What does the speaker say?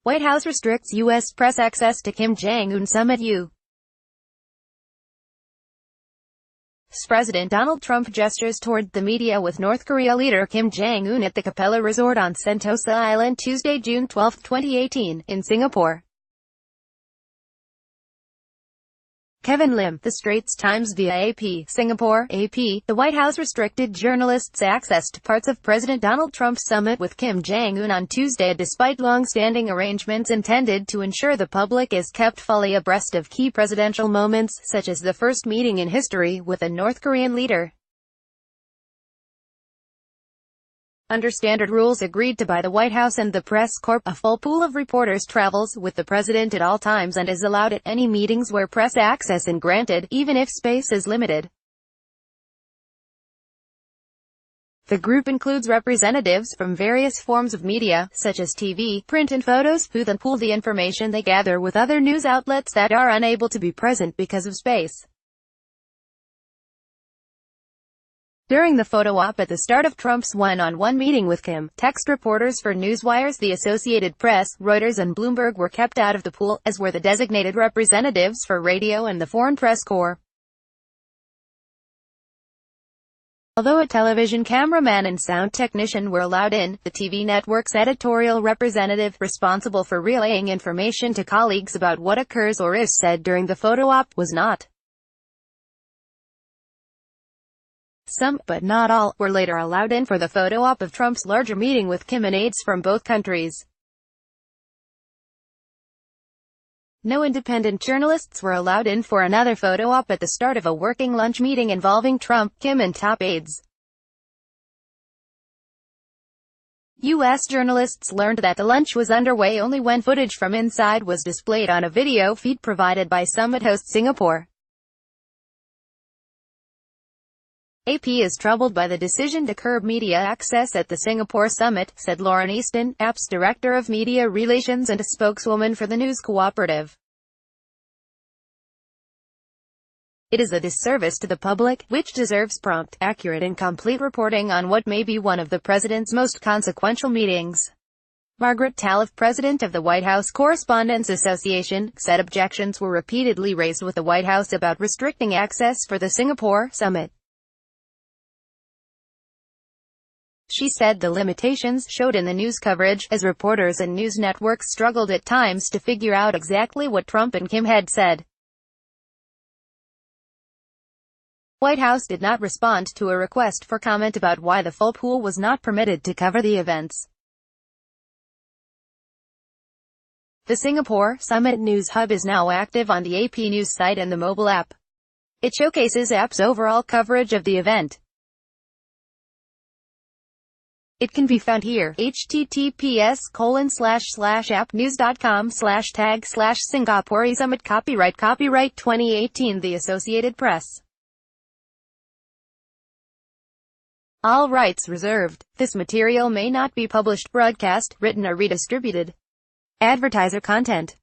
White House restricts U.S. press access to Kim Jong Un summit. U.S. President Donald Trump gestures toward the media with North Korea leader Kim Jong Un at the Capella Resort on Sentosa Island Tuesday, June 12, 2018, in Singapore. Kevin Lim, The Straits Times via AP, Singapore, AP. The White House restricted journalists' access to parts of President Donald Trump's summit with Kim Jong Un on Tuesday despite long-standing arrangements intended to ensure the public is kept fully abreast of key presidential moments, such as the first meeting in history with a North Korean leader. Under standard rules agreed to by the White House and the press corps, a full pool of reporters travels with the president at all times and is allowed at any meetings where press access is granted, even if space is limited. The group includes representatives from various forms of media, such as TV, print and photos, who then pool the information they gather with other news outlets that are unable to be present because of space. During the photo op at the start of Trump's one-on-one meeting with Kim, text reporters for newswires The Associated Press, Reuters and Bloomberg were kept out of the pool, as were the designated representatives for radio and the Foreign Press Corps. Although a television cameraman and sound technician were allowed in, the TV network's editorial representative, responsible for relaying information to colleagues about what occurs or is said during the photo op, was not. Some, but not all, were later allowed in for the photo op of Trump's larger meeting with Kim and aides from both countries. No independent journalists were allowed in for another photo op at the start of a working lunch meeting involving Trump, Kim and top aides. U.S. journalists learned that the lunch was underway only when footage from inside was displayed on a video feed provided by summit host Singapore. AP is troubled by the decision to curb media access at the Singapore summit, said Lauren Easton, AP's Director of Media Relations and a spokeswoman for the news cooperative. It is a disservice to the public, which deserves prompt, accurate and complete reporting on what may be one of the president's most consequential meetings. Margaret Talev, president of the White House Correspondents Association, said objections were repeatedly raised with the White House about restricting access for the Singapore summit. She said the limitations showed in the news coverage, as reporters and news networks struggled at times to figure out exactly what Trump and Kim had said. White House did not respond to a request for comment about why the full pool was not permitted to cover the events. The Singapore Summit News Hub is now active on the AP News site and the mobile app. It showcases AP's overall coverage of the event. It can be found here, https://appnews.com/tag/Singapore Summit. Copyright 2018 The Associated Press. All rights reserved. This material may not be published, broadcast, written or redistributed. Advertiser content.